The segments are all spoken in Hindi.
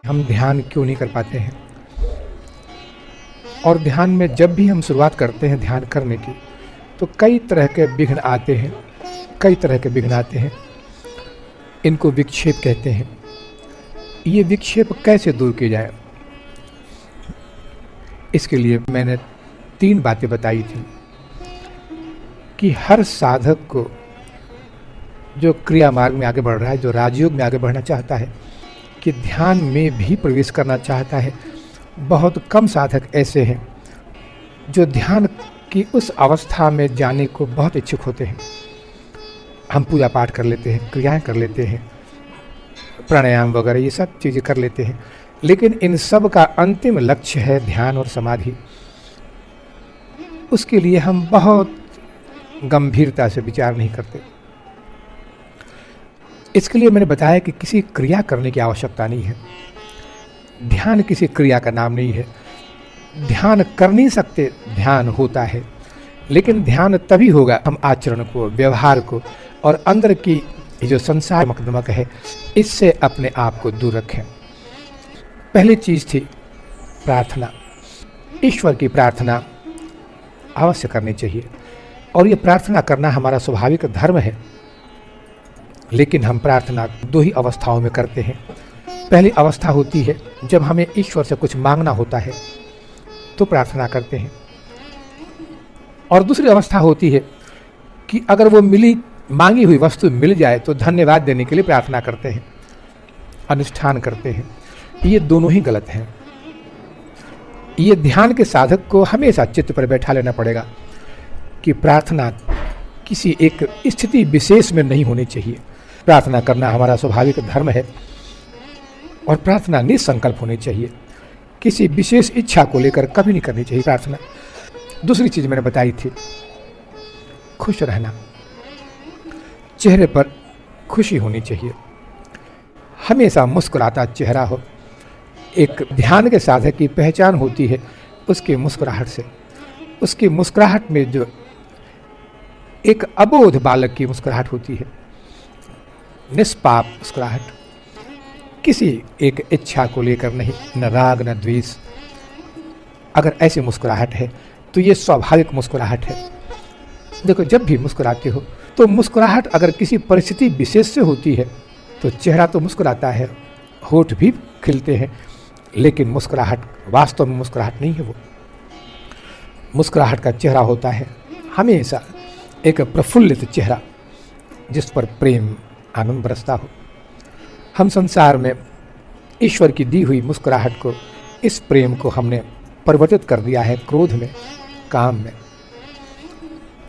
हम ध्यान क्यों नहीं कर पाते हैं? और ध्यान में जब भी हम शुरुआत करते हैं ध्यान करने की, तो कई तरह के विघ्न आते हैं, कई तरह के विघ्न आते हैं। इनको विक्षेप कहते हैं। ये विक्षेप कैसे दूर किए जाए, इसके लिए मैंने 3 बातें बताई थी कि हर साधक को जो क्रिया मार्ग में आगे बढ़ रहा है, जो राजयोग में आगे बढ़ना चाहता है, कि ध्यान में भी प्रवेश करना चाहता है, बहुत कम साधक ऐसे हैं जो ध्यान की उस अवस्था में जाने को बहुत इच्छुक होते हैं। हम पूजा पाठ कर लेते हैं, क्रियाएं कर लेते हैं, प्राणायाम वगैरह ये सब चीज़ें कर लेते हैं, लेकिन इन सब का अंतिम लक्ष्य है ध्यान और समाधि। उसके लिए हम बहुत गंभीरता से विचार नहीं करते। इसके लिए मैंने बताया कि किसी क्रिया करने की आवश्यकता नहीं है। ध्यान किसी क्रिया का नाम नहीं है। ध्यान कर नहीं सकते, ध्यान होता है, लेकिन ध्यान तभी होगा हम आचरण को, व्यवहार को और अंदर की जो संसार मकदमक है इससे अपने आप को दूर रखें। पहली चीज़ थी प्रार्थना। ईश्वर की प्रार्थना अवश्य करनी चाहिए और ये प्रार्थना करना हमारा स्वाभाविक धर्म है। लेकिन हम प्रार्थना 2 ही अवस्थाओं में करते हैं। पहली अवस्था होती है जब हमें ईश्वर से कुछ मांगना होता है तो प्रार्थना करते हैं, और दूसरी अवस्था होती है कि अगर वो मांगी हुई वस्तु मिल जाए तो धन्यवाद देने के लिए प्रार्थना करते हैं, अनुष्ठान करते हैं। ये दोनों ही गलत हैं। ये ध्यान के साधक को हमेशा चित्त पर बैठा लेना पड़ेगा कि प्रार्थना किसी एक स्थिति विशेष में नहीं होनी चाहिए। प्रार्थना करना हमारा स्वाभाविक धर्म है और प्रार्थना निसंकल्प होनी चाहिए। किसी विशेष इच्छा को लेकर कभी नहीं करनी चाहिए प्रार्थना। दूसरी चीज़ मैंने बताई थी, खुश रहना। चेहरे पर खुशी होनी चाहिए, हमेशा मुस्कुराता चेहरा हो। एक ध्यान के साधक की पहचान होती है उसकी मुस्कुराहट से। उसकी मुस्कुराहट में जो एक अबोध बालक की मुस्कुराहट होती है, निष्पाप मुस्कुराहट, किसी एक इच्छा को लेकर नहीं, न राग न द्वेष। अगर ऐसी मुस्कुराहट है तो ये स्वाभाविक मुस्कुराहट है। देखो, जब भी मुस्कुराते हो तो मुस्कुराहट अगर किसी परिस्थिति विशेष से होती है तो चेहरा तो मुस्कुराता है, होठ भी खिलते हैं, लेकिन मुस्कुराहट वास्तव में मुस्कुराहट नहीं है। वो मुस्कुराहट का चेहरा होता है हमेशा एक प्रफुल्लित चेहरा जिस पर प्रेम आनंद बरसता हो। हम संसार में ईश्वर की दी हुई मुस्कुराहट को, इस प्रेम को हमने परिवर्तित कर दिया है क्रोध में, काम में,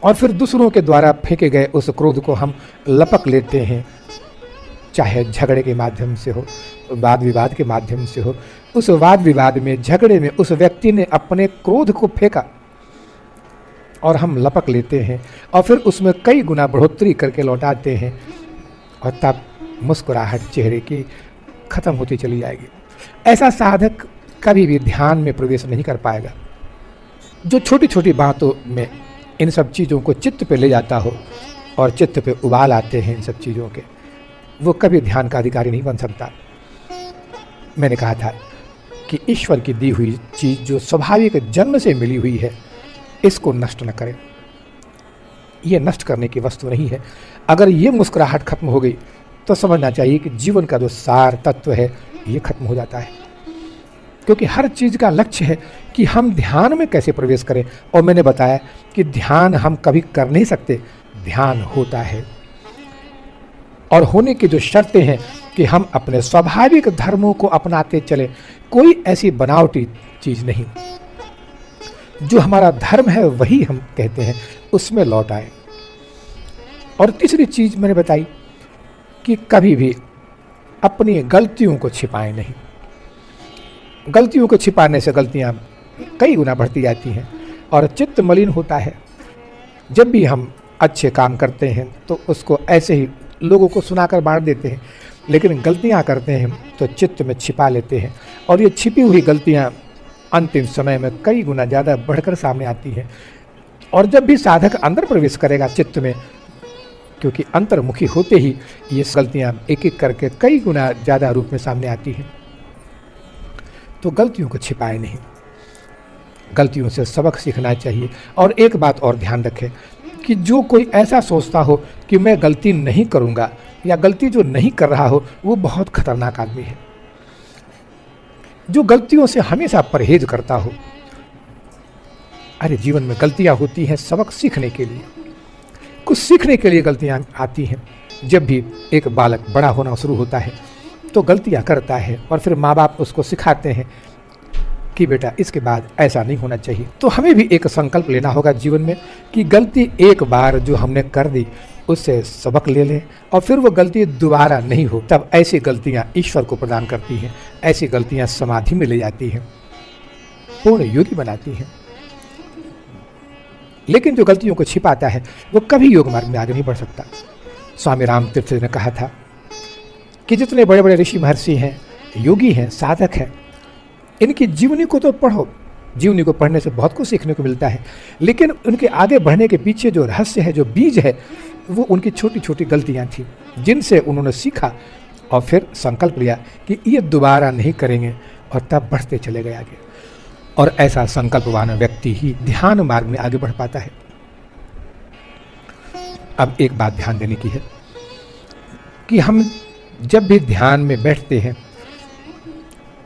और फिर दूसरों के द्वारा फेंके गए उस क्रोध को हम लपक लेते हैं, चाहे झगड़े के माध्यम से हो, वाद विवाद के माध्यम से हो। उस वाद विवाद में, झगड़े में उस व्यक्ति ने अपने क्रोध को फेंका और हम लपक लेते हैं और फिर उसमें कई गुना बढ़ोतरी करके लौटाते हैं, और तब मुस्कुराहट चेहरे की खत्म होती चली जाएगी। ऐसा साधक कभी भी ध्यान में प्रवेश नहीं कर पाएगा। जो छोटी छोटी बातों में इन सब चीज़ों को चित्त पे ले जाता हो और चित्त पे उबाल आते हैं इन सब चीज़ों के, वो कभी ध्यान का अधिकारी नहीं बन सकता। मैंने कहा था कि ईश्वर की दी हुई चीज़ जो स्वाभाविक जन्म से मिली हुई है, इसको नष्ट न करें। ये नष्ट करने की वस्तु नहीं है। अगर ये मुस्कुराहट खत्म हो गई तो समझना चाहिए कि जीवन का जो सार तत्व है ये खत्म हो जाता है। क्योंकि हर चीज़ का लक्ष्य है कि हम ध्यान में कैसे प्रवेश करें, और मैंने बताया कि ध्यान हम कभी कर नहीं सकते, ध्यान होता है। और होने की जो शर्तें हैं कि हम अपने स्वाभाविक धर्मों को अपनाते चले, कोई ऐसी बनावटी चीज़ नहीं। जो हमारा धर्म है वही हम कहते हैं, उसमें लौट आए। और तीसरी चीज़ मैंने बताई कि कभी भी अपनी गलतियों को छिपाएं नहीं। गलतियों को छिपाने से गलतियां कई गुना बढ़ती जाती हैं और चित्त मलिन होता है। जब भी हम अच्छे काम करते हैं तो उसको ऐसे ही लोगों को सुनाकर बांट देते हैं, लेकिन गलतियां करते हैं तो चित्त में छिपा लेते हैं, और ये छिपी हुई गलतियां अंतिम समय में कई गुना ज़्यादा बढ़कर सामने आती हैं। और जब भी साधक अंदर प्रवेश करेगा चित्त में, क्योंकि अंतर्मुखी होते ही ये गलतियाँ एक एक करके कई गुना ज़्यादा रूप में सामने आती हैं। तो गलतियों को छिपाए नहीं, गलतियों से सबक सीखना चाहिए। और एक बात और ध्यान रखें कि जो कोई ऐसा सोचता हो कि मैं गलती नहीं करूँगा या गलती जो नहीं कर रहा हो, वो बहुत खतरनाक आदमी है। जो गलतियों से हमेशा परहेज करता हो, अरे जीवन में गलतियाँ होती हैं सबक सीखने के लिए, कुछ सीखने के लिए गलतियाँ आती हैं। जब भी एक बालक बड़ा होना शुरू होता है तो गलतियाँ करता है और फिर माँ बाप उसको सिखाते हैं कि बेटा इसके बाद ऐसा नहीं होना चाहिए। तो हमें भी एक संकल्प लेना होगा जीवन में कि गलती एक बार जो हमने कर दी उससे सबक ले लें और फिर वो गलती दोबारा नहीं हो। तब ऐसी गलतियाँ ईश्वर को प्रदान करती हैं, ऐसी गलतियाँ समाधि में ले जाती हैं, पूर्ण योगी बनाती हैं। लेकिन जो गलतियों को छिपाता है वो कभी योग मार्ग में आगे नहीं बढ़ सकता। स्वामी रामतीर्थ ने कहा था कि जितने बड़े बड़े ऋषि महर्षि हैं, योगी हैं, साधक हैं, इनकी जीवनी को तो पढ़ो, जीवनी को पढ़ने से बहुत कुछ सीखने को मिलता है, लेकिन उनके आगे बढ़ने के पीछे जो रहस्य है, जो बीज है, वो उनकी छोटी छोटी गलतियां थी जिनसे उन्होंने सीखा और फिर संकल्प लिया कि ये दोबारा नहीं करेंगे और तब बढ़ते चले गए आगे। और ऐसा संकल्पवान व्यक्ति ही ध्यान मार्ग में आगे बढ़ पाता है। अब एक बात ध्यान देने की है कि हम जब भी ध्यान में बैठते हैं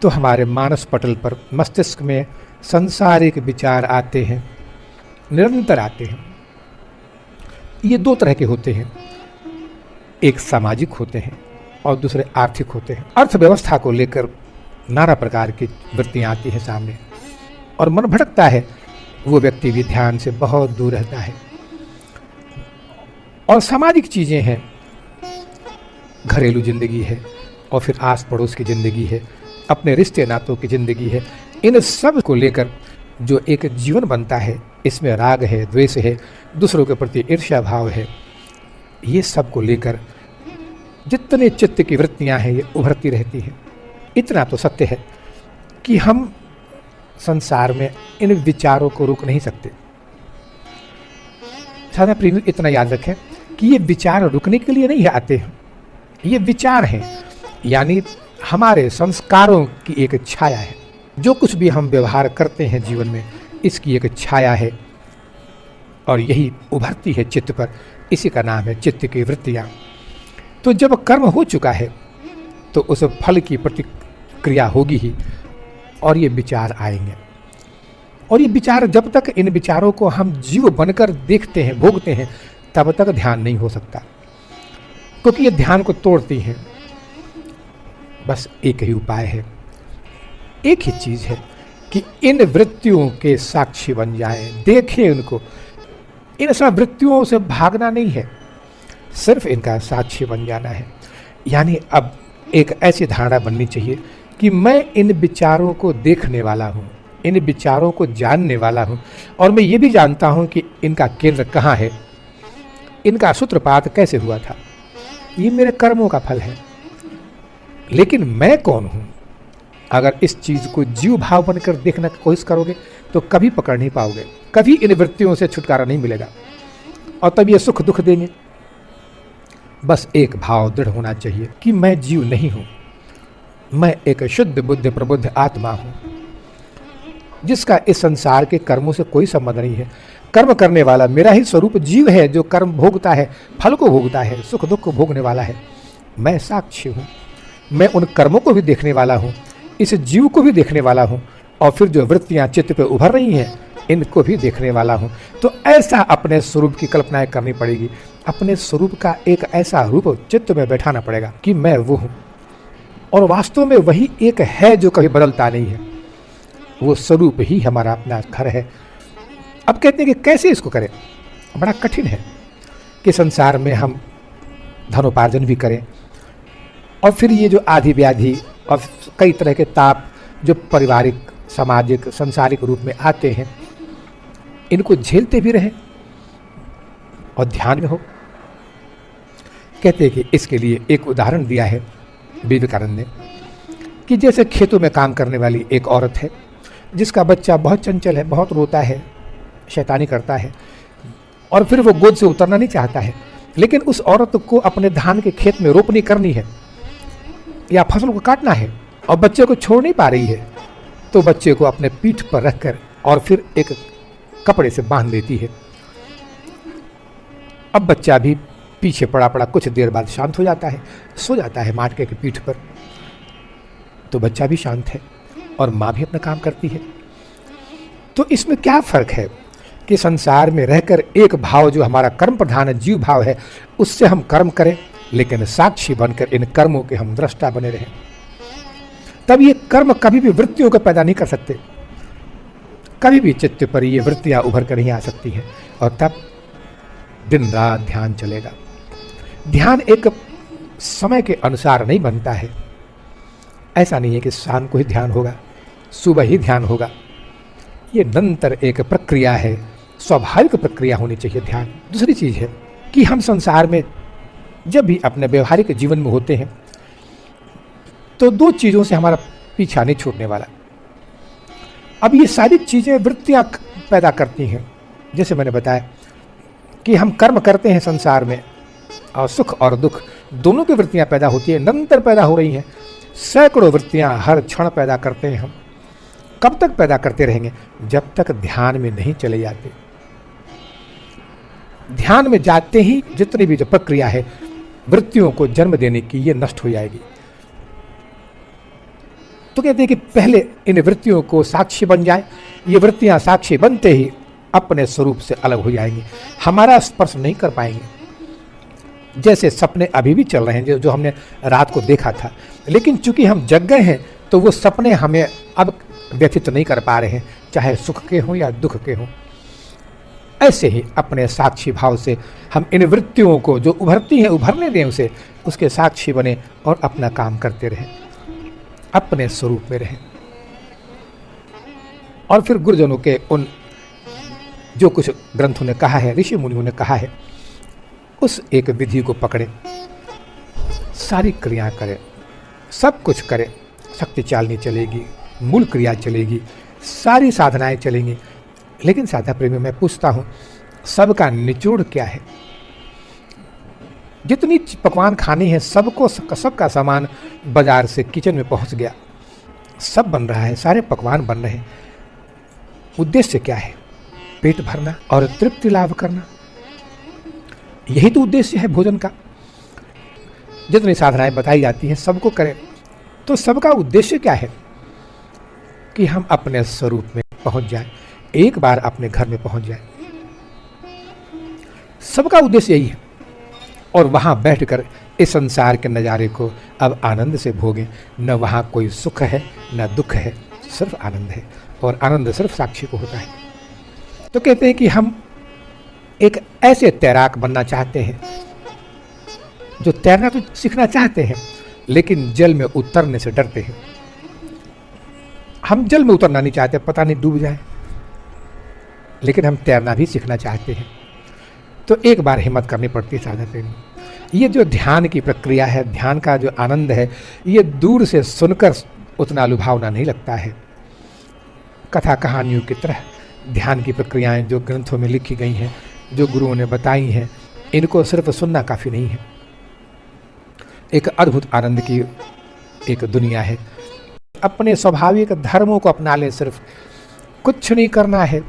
तो हमारे मानस पटल पर, मस्तिष्क में सांसारिक विचार आते हैं, निरंतर आते हैं। ये दो तरह के होते हैं, एक सामाजिक होते हैं और दूसरे आर्थिक होते हैं। अर्थव्यवस्था को लेकर नाना प्रकार की वृत्तियाँ आती हैं सामने और मन भटकता है, वो व्यक्ति भी ध्यान से बहुत दूर रहता है। और सामाजिक चीज़ें हैं, घरेलू जिंदगी है और फिर आस पड़ोस की जिंदगी है, अपने रिश्ते नातों की जिंदगी है। इन सब को लेकर जो एक जीवन बनता है, इसमें राग है, द्वेष है, दूसरों के प्रति ईर्ष्या भाव है, ये सब को लेकर जितने चित्त की वृत्तियां हैं ये उभरती रहती हैं। इतना तो सत्य है कि हम संसार में इन विचारों को रोक नहीं सकते। साधा प्रेमी इतना याद रखें कि ये विचार रुकने के लिए नहीं आते हैं, ये विचार हैं, यानी हमारे संस्कारों की एक छाया है। जो कुछ भी हम व्यवहार करते हैं जीवन में, इसकी एक छाया है और यही उभरती है चित्त पर। इसी का नाम है चित्त की वृत्तियाँ। तो जब कर्म हो चुका है तो उस फल की प्रतिक्रिया होगी ही और ये विचार आएंगे। और ये विचार, जब तक इन विचारों को हम जीव बनकर देखते हैं, भोगते हैं, तब तक ध्यान नहीं हो सकता, क्योंकि ये ध्यान को तोड़ती हैं। बस एक ही उपाय है, एक ही चीज़ है कि इन वृत्तियों के साक्षी बन जाएं, देखें उनको। इन सब वृत्तियों से भागना नहीं है, सिर्फ इनका साक्षी बन जाना है। यानी अब एक ऐसी धारणा बननी चाहिए कि मैं इन विचारों को देखने वाला हूँ, इन विचारों को जानने वाला हूँ और मैं ये भी जानता हूँ कि इनका केंद्र कहाँ है, इनका सूत्रपात कैसे हुआ था। ये मेरे कर्मों का फल है, लेकिन मैं कौन हूँ? अगर इस चीज़ को जीव भाव बनकर देखने की कोशिश करोगे तो कभी पकड़ नहीं पाओगे, कभी इन वृत्तियों से छुटकारा नहीं मिलेगा और तब ये सुख दुख देंगे। बस एक भाव दृढ़ होना चाहिए कि मैं जीव नहीं हूँ, मैं एक शुद्ध बुद्ध प्रबुद्ध आत्मा हूँ जिसका इस संसार के कर्मों से कोई संबंध नहीं है। कर्म करने वाला मेरा ही स्वरूप जीव है, जो कर्म भोगता है, फल को भोगता है, सुख दुख को भोगने वाला है। मैं साक्षी हूँ, मैं उन कर्मों को भी देखने वाला हूँ, इस जीव को भी देखने वाला हूँ और फिर जो वृत्तियाँ चित्त पे उभर रही हैं इनको भी देखने वाला हूँ। तो ऐसा अपने स्वरूप की कल्पनाएं करनी पड़ेगी, अपने स्वरूप का एक ऐसा रूप चित्त में बैठाना पड़ेगा कि मैं वो हूँ। और वास्तव में वही एक है जो कभी बदलता नहीं है, वो स्वरूप ही हमारा अपना घर है। अब कहते हैं कि कैसे इसको करें? बड़ा कठिन है कि संसार में हम धनोपार्जन भी करें और फिर ये जो आधी व्याधि और कई तरह के ताप जो पारिवारिक, सामाजिक, सांसारिक रूप में आते हैं, इनको झेलते भी रहें और ध्यान में हो। कहते हैं कि इसके लिए एक उदाहरण दिया है विवेकानंद ने कि जैसे खेतों में काम करने वाली एक औरत है जिसका बच्चा बहुत चंचल है, बहुत रोता है, शैतानी करता है और फिर वो गोद से उतरना नहीं चाहता है, लेकिन उस औरत को अपने धान के खेत में रोपनी करनी है या फसल को काटना है और बच्चे को छोड़ नहीं पा रही है, तो बच्चे को अपने पीठ पर रखकर और फिर एक कपड़े से बांध देती है। अब बच्चा भी पीछे पड़ा पड़ा कुछ देर बाद शांत हो जाता है, सो जाता है माटके की पीठ पर। तो बच्चा भी शांत है और माँ भी अपना काम करती है। तो इसमें क्या फर्क है कि संसार में रहकर एक भाव जो हमारा कर्म प्रधान जीव भाव है, उससे हम कर्म करें, लेकिन साक्षी बनकर इन कर्मों के हम दृष्टा बने रहें। तब ये कर्म कभी भी वृत्तियों को पैदा नहीं कर सकते, कभी भी चित्त पर ये वृत्तियां उभर कर नहीं आ सकती हैं, और तब दिन रात ध्यान चलेगा। ध्यान एक समय के अनुसार नहीं बनता है। ऐसा नहीं है कि शाम को ही ध्यान होगा, सुबह ही ध्यान होगा। ये निरंतर एक प्रक्रिया है, स्वाभाविक प्रक्रिया होनी चाहिए ध्यान। दूसरी चीज़ है कि हम संसार में जब भी अपने व्यवहारिक जीवन में होते हैं तो दो चीज़ों से हमारा पीछा नहीं छूटने वाला। अब ये सारी चीज़ें वृत्तियाँ पैदा करती हैं। जैसे मैंने बताया कि हम कर्म करते हैं संसार में, और सुख और दुख दोनों की वृत्तियाँ पैदा होती हैं, निरंतर पैदा हो रही हैं। सैकड़ों वृत्तियाँ हर क्षण पैदा करते हैं हम। कब तक पैदा करते रहेंगे? जब तक ध्यान में नहीं चले जाते। ध्यान में जाते ही जितनी भी जो प्रक्रिया है वृत्तियों को जन्म देने की, ये नष्ट हो जाएगी। तो कहते हैं कि पहले इन वृत्तियों को साक्षी बन जाए। ये वृत्तियां साक्षी बनते ही अपने स्वरूप से अलग हो जाएंगी, हमारा स्पर्श नहीं कर पाएंगे। जैसे सपने अभी भी चल रहे हैं जो हमने रात को देखा था, लेकिन चूंकि हम जग गए हैं तो वो सपने हमें अब व्यथित नहीं कर पा रहे हैं, चाहे सुख के हों या दुख के हों। ऐसे ही अपने साक्षी भाव से हम इन वृत्तियों को जो उभरती हैं उभरने दें, उसे उसके साक्षी बने और अपना काम करते रहें, अपने स्वरूप में रहें। और फिर गुरुजनों के उन जो कुछ ग्रंथों ने कहा है, ऋषि मुनियों ने कहा है, उस एक विधि को पकड़ें, सारी क्रिया करें, सब कुछ करें। शक्ति चालनी चलेगी, मूल क्रिया चलेगी, सारी साधनाएं चलेंगी। लेकिन साधा प्रेमी, मैं पूछता हूँ, सबका निचोड़ क्या है? जितनी पकवान खानी है सबका सामान बाजार से किचन में पहुँच गया, सब बन रहा है, सारे पकवान बन रहे हैं। उद्देश्य क्या है? पेट भरना और तृप्ति लाभ करना। यही तो उद्देश्य है भोजन का। जितनी साधनाएं बताई जाती हैं सबको करें, तो सबका उद्देश्य क्या है? कि हम अपने स्वरूप में पहुंच जाएं, एक बार अपने घर में पहुंच जाएं। सबका उद्देश्य यही है। और वहां बैठकर इस संसार के नज़ारे को अब आनंद से भोगें। न वहां कोई सुख है न दुख है, सिर्फ आनंद है, और आनंद सिर्फ साक्षी को होता है। तो कहते हैं कि हम एक ऐसे तैराक बनना चाहते हैं जो तैरना तो सीखना चाहते हैं, लेकिन जल में उतरने से डरते हैं। हम जल में उतरना नहीं चाहते, पता नहीं डूब जाए, लेकिन हम तैरना भी सीखना चाहते हैं। तो एक बार हिम्मत करनी पड़ती है साधक में। ये जो ध्यान की प्रक्रिया है, ध्यान का जो आनंद है, ये दूर से सुनकर उतना लुभावना नहीं लगता है। कथा कहानियों की तरह ध्यान की प्रक्रियाएं जो ग्रंथों में लिखी गई हैं, जो गुरुओं ने बताई हैं, इनको सिर्फ सुनना काफ़ी नहीं है। एक अद्भुत आनंद की एक दुनिया है। अपने स्वाभाविक धर्मों को अपना ले, सिर्फ कुछ नहीं करना है।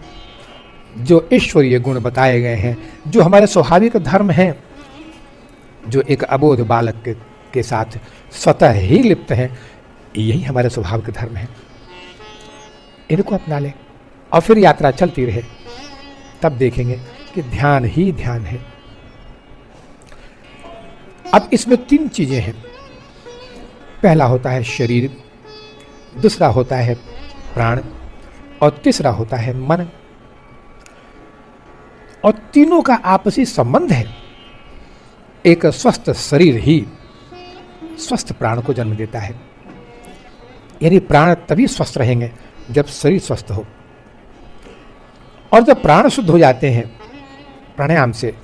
जो ईश्वरीय गुण बताए गए हैं, जो हमारे स्वाभाविक धर्म हैं, जो एक अबोध बालक के साथ स्वतः ही लिप्त हैं, यही हमारे स्वाभाविक धर्म है। इनको अपना लें और फिर यात्रा चलती रहे, तब देखेंगे कि ध्यान ही ध्यान है। अब इसमें 3 चीजें हैं। पहला होता है शरीर, दूसरा होता है प्राण, और तीसरा होता है मन। और तीनों का आपसी संबंध है। एक स्वस्थ शरीर ही स्वस्थ प्राण को जन्म देता है। यानी प्राण तभी स्वस्थ रहेंगे जब शरीर स्वस्थ हो, और जब प्राण शुद्ध हो जाते हैं प्राणायाम से,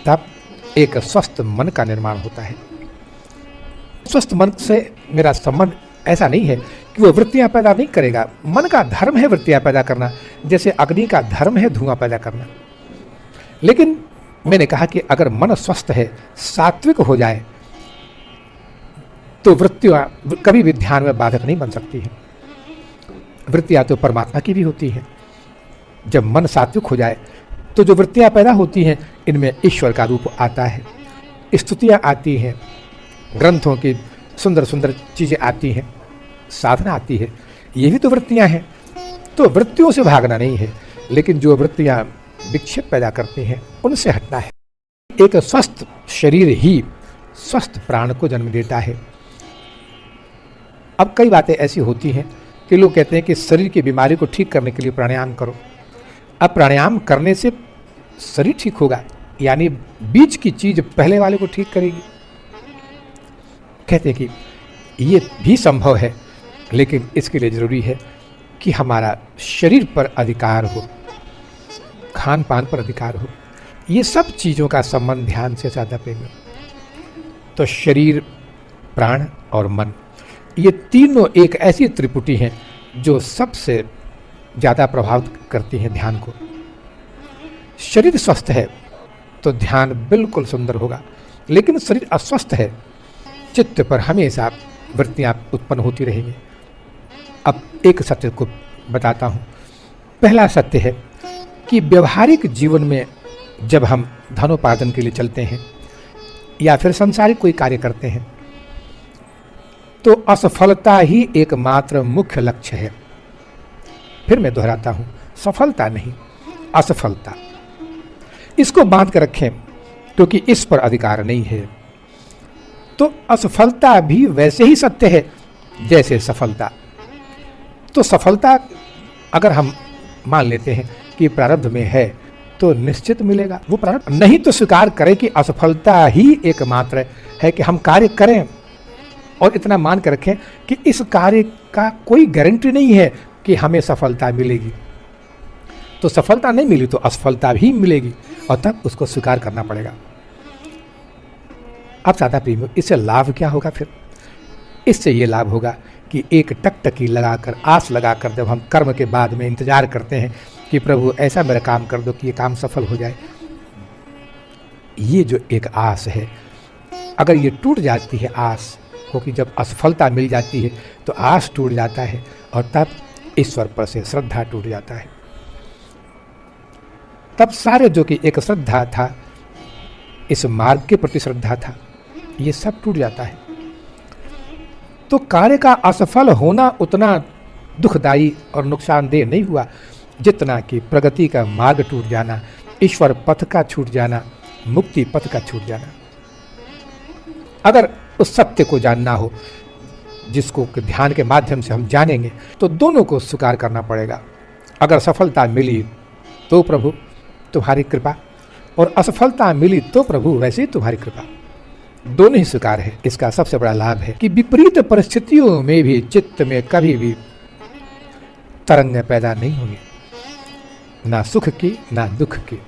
तब एक स्वस्थ मन का निर्माण होता है। स्वस्थ मन से मेरा संबंध ऐसा नहीं है कि वो वृत्तियां पैदा नहीं करेगा। मन का धर्म है वृत्तियां पैदा करना, जैसे अग्नि का धर्म है धुआं पैदा करना। लेकिन मैंने कहा कि अगर मन स्वस्थ है, सात्विक हो जाए, तो वृत्तियां कभी भी ध्यान में बाधक नहीं बन सकती हैं। वृत्तियां तो परमात्मा की भी होती हैं। जब मन सात्विक हो जाए तो जो वृत्तियां पैदा होती हैं, इनमें ईश्वर का रूप आता है, स्तुतियां आती हैं, ग्रंथों की सुंदर सुंदर चीज़ें आती हैं, साधना आती है। ये भी तो वृत्तियां हैं। तो वृत्तियों से भागना नहीं है, लेकिन जो वृत्तियां विक्षेप पैदा करती हैं, उनसे हटना है। एक स्वस्थ शरीर ही स्वस्थ प्राण को जन्म देता है। अब कई बातें ऐसी होती हैं कि लोग कहते हैं कि शरीर की बीमारी को ठीक करने के लिए प्राणायाम करो। अब प्राणायाम करने से शरीर ठीक होगा, यानी बीच की चीज पहले वाले को ठीक करेगी। कहते हैं कि ये भी संभव है, लेकिन इसके लिए जरूरी है कि हमारा शरीर पर अधिकार हो, खान पान पर अधिकार हो। ये सब चीज़ों का संबंध ध्यान से ज़्यादा प्रेमी। तो शरीर, प्राण और मन, ये तीनों एक ऐसी त्रिपुटी हैं जो सबसे ज़्यादा प्रभावित करती हैं ध्यान को। शरीर स्वस्थ है तो ध्यान बिल्कुल सुंदर होगा, लेकिन शरीर अस्वस्थ है, चित्त पर हमेशा वृत्तियाँ उत्पन्न होती रहेंगी। अब एक सत्य को बताता हूँ। पहला सत्य है कि व्यवहारिक जीवन में जब हम धनोपार्जन के लिए चलते हैं या फिर सांसारिक कोई कार्य करते हैं, तो असफलता ही एकमात्र मुख्य लक्ष्य है। फिर मैं दोहराता हूं, सफलता नहीं, असफलता। इसको बांध कर रखें, क्योंकि इस पर अधिकार नहीं है। तो असफलता भी वैसे ही सत्य है जैसे सफलता। तो सफलता अगर हम मान लेते हैं कि प्रारब्ध में है, तो निश्चित मिलेगा वो प्रारब्ध। नहीं तो स्वीकार करें कि असफलता ही एकमात्र है कि हम कार्य करें, और इतना मान कर रखें कि इस कार्य का कोई गारंटी नहीं है कि हमें सफलता मिलेगी। तो सफलता नहीं मिली तो असफलता भी मिलेगी, और तब उसको स्वीकार करना पड़ेगा। अब सादा प्रेमियों, इससे लाभ क्या होगा? फिर इससे ये लाभ होगा कि एक टकटकी लगाकर, आस लगाकर जब हम कर्म के बाद में इंतजार करते हैं कि प्रभु ऐसा मेरा काम कर दो कि ये काम सफल हो जाए, ये जो एक आस है, अगर ये टूट जाती है आस, क्योंकि जब असफलता मिल जाती है तो आस टूट जाता है, और तब ईश्वर पर से श्रद्धा टूट जाता है। तब सारे जो कि एक श्रद्धा था, इस मार्ग के प्रति श्रद्धा था, ये सब टूट जाता है। तो कार्य का असफल होना उतना दुखदायी और नुकसानदेह नहीं हुआ जितना कि प्रगति का मार्ग टूट जाना, ईश्वर पथ का छूट जाना, मुक्ति पथ का छूट जाना। अगर उस सत्य को जानना हो, जिसको ध्यान के माध्यम से हम जानेंगे, तो दोनों को स्वीकार करना पड़ेगा। अगर सफलता मिली तो प्रभु तुम्हारी कृपा, और असफलता मिली तो प्रभु वैसे ही तुम्हारी कृपा, दोनों ही स्वीकार है। इसका सबसे बड़ा लाभ है कि विपरीत परिस्थितियों में भी चित्त में कभी भी तरंग पैदा नहीं होंगी, ना सुख की ना दुख की।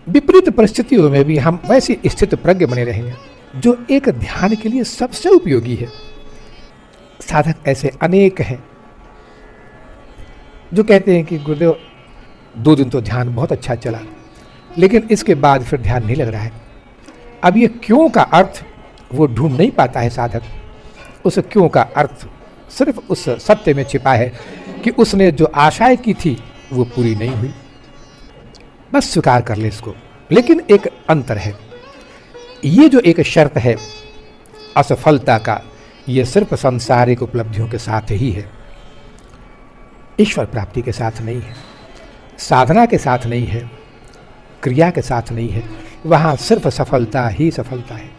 विपरीत परिस्थितियों में भी हम वैसी स्थित प्रज्ञ बने रहेंगे, जो एक ध्यान के लिए सबसे उपयोगी है। साधक ऐसे अनेक हैं जो कहते हैं कि गुरुदेव 2 दिन तो ध्यान बहुत अच्छा चला, लेकिन इसके बाद फिर ध्यान नहीं लग रहा है। अब ये क्यों का अर्थ वो ढूंढ नहीं पाता है साधक। उस क्यों का अर्थ सिर्फ उस सत्य में छिपा है कि उसने जो आशाएं की थी वो पूरी नहीं हुई। बस स्वीकार कर ले इसको। लेकिन एक अंतर है, ये जो एक शर्त है असफलता का, ये सिर्फ सांसारिक उपलब्धियों के साथ ही है, ईश्वर प्राप्ति के साथ नहीं है, साधना के साथ नहीं है, क्रिया के साथ नहीं है। वहाँ सिर्फ सफलता ही सफलता है।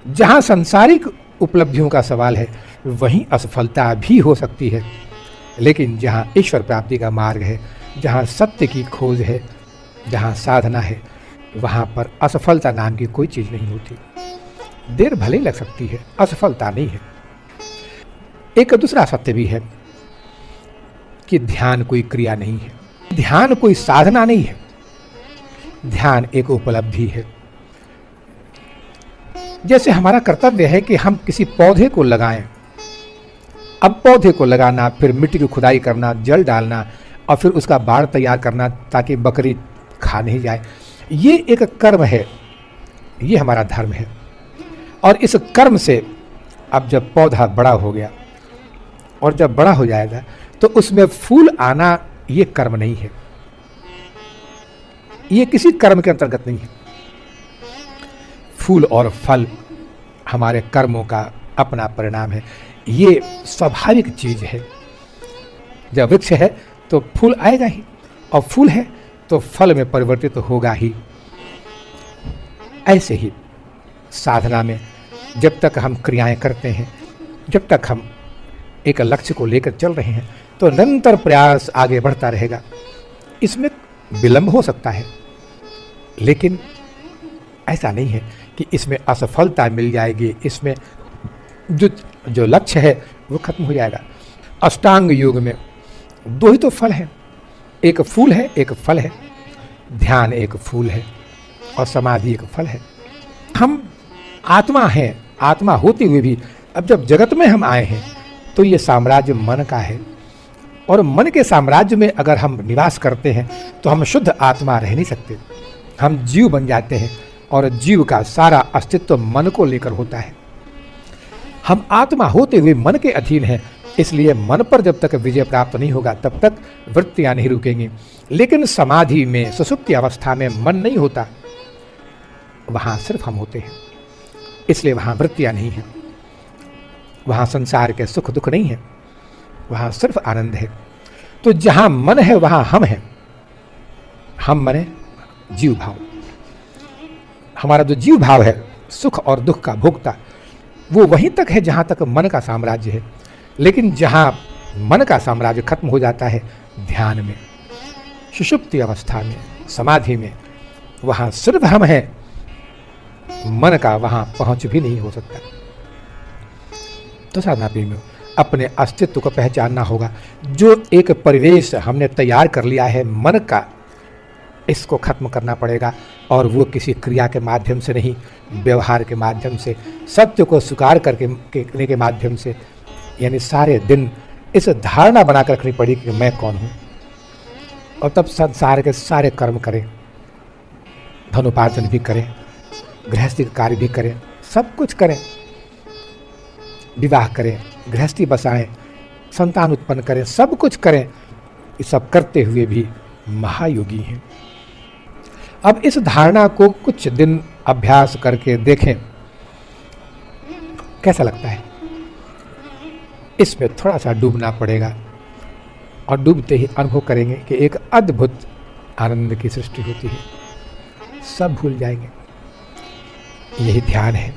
जहाँ सांसारिक उपलब्धियों का सवाल है, वहीं असफलता भी हो सकती है, लेकिन जहाँ ईश्वर प्राप्ति का मार्ग है, जहाँ सत्य की खोज है, जहाँ साधना है, वहाँ पर असफलता नाम की कोई चीज़ नहीं होती। देर भले लग सकती है, असफलता नहीं है। एक दूसरा सत्य भी है कि ध्यान कोई क्रिया नहीं है, ध्यान कोई साधना नहीं है, ध्यान एक उपलब्धि है। जैसे हमारा कर्तव्य है कि हम किसी पौधे को लगाएं। अब पौधे को लगाना, फिर मिट्टी की खुदाई करना, जल डालना, और फिर उसका बाड़ तैयार करना ताकि बकरी खा नहीं जाए। ये एक कर्म है, ये हमारा धर्म है। और इस कर्म से अब जब पौधा बड़ा हो गया और जब बड़ा हो जाएगा तो उसमें फूल आना ये कर्म नहीं है, ये किसी कर्म के अंतर्गत नहीं है। फूल और फल हमारे कर्मों का अपना परिणाम है, ये स्वाभाविक चीज है। जब वृक्ष है तो फूल आएगा ही, और फूल है तो फल में परिवर्तित तो होगा ही। ऐसे ही साधना में जब तक हम क्रियाएं करते हैं, जब तक हम एक लक्ष्य को लेकर चल रहे हैं, तो निरंतर प्रयास आगे बढ़ता रहेगा। इसमें विलंब हो सकता है, लेकिन ऐसा नहीं है कि इसमें असफलता मिल जाएगी, इसमें जो लक्ष्य है वो खत्म हो जाएगा। अष्टांग योग में दो ही तो फल हैं, एक फूल है, एक फल है। ध्यान एक फूल है और समाधि एक फल है। हम आत्मा हैं, आत्मा होते हुए भी अब जब जगत में हम आए हैं तो ये साम्राज्य मन का है, और मन के साम्राज्य में अगर हम निवास करते हैं तो हम शुद्ध आत्मा रह नहीं सकते। हम जीव बन जाते हैं, और जीव का सारा अस्तित्व मन को लेकर होता है। हम आत्मा होते हुए मन के अधीन हैं, इसलिए मन पर जब तक विजय प्राप्त नहीं होगा तब तक वृत्तियां नहीं रुकेंगी। लेकिन समाधि में, सुषुप्ति अवस्था में मन नहीं होता, वहां सिर्फ हम होते हैं, इसलिए वहां वृत्तियां नहीं हैं, वहां संसार के सुख दुख नहीं है, वहां सिर्फ आनंद है। तो जहां मन है वहां हम हैं। हम मने जीव भाव, हमारा जो जीव भाव है, सुख और दुख का भोक्ता, वो वहीं तक है जहां तक मन का साम्राज्य है। लेकिन जहां मन का साम्राज्य खत्म हो जाता है, ध्यान में, सुषुप्ति अवस्था में, समाधि में, वहां सिर्फ हम हैं, मन का वहां पहुंच भी नहीं हो सकता। तो साधना प्रेमियों, अपने अस्तित्व को पहचानना होगा। जो एक परिवेश हमने तैयार कर लिया है मन का, इसको खत्म करना पड़ेगा, और वो किसी क्रिया के माध्यम से नहीं, व्यवहार के माध्यम से, सत्य को स्वीकार करने के माध्यम से। यानी सारे दिन इस धारणा बनाकर रखनी पड़ेगी कि मैं कौन हूँ, और तब संसार के सारे कर्म करें, धनोपार्जन भी करें, गृहस्थी कार्य भी करें, सब कुछ करें, विवाह करें, गृहस्थी बसाएं, संतान उत्पन्न करें, सब कुछ करें। ये सब करते हुए भी महायोगी हैं। अब इस धारणा को कुछ दिन अभ्यास करके देखें कैसा लगता है। इसमें थोड़ा सा डूबना पड़ेगा, और डूबते ही अनुभव करेंगे कि एक अद्भुत आनंद की सृष्टि होती है, सब भूल जाएंगे। यही ध्यान है।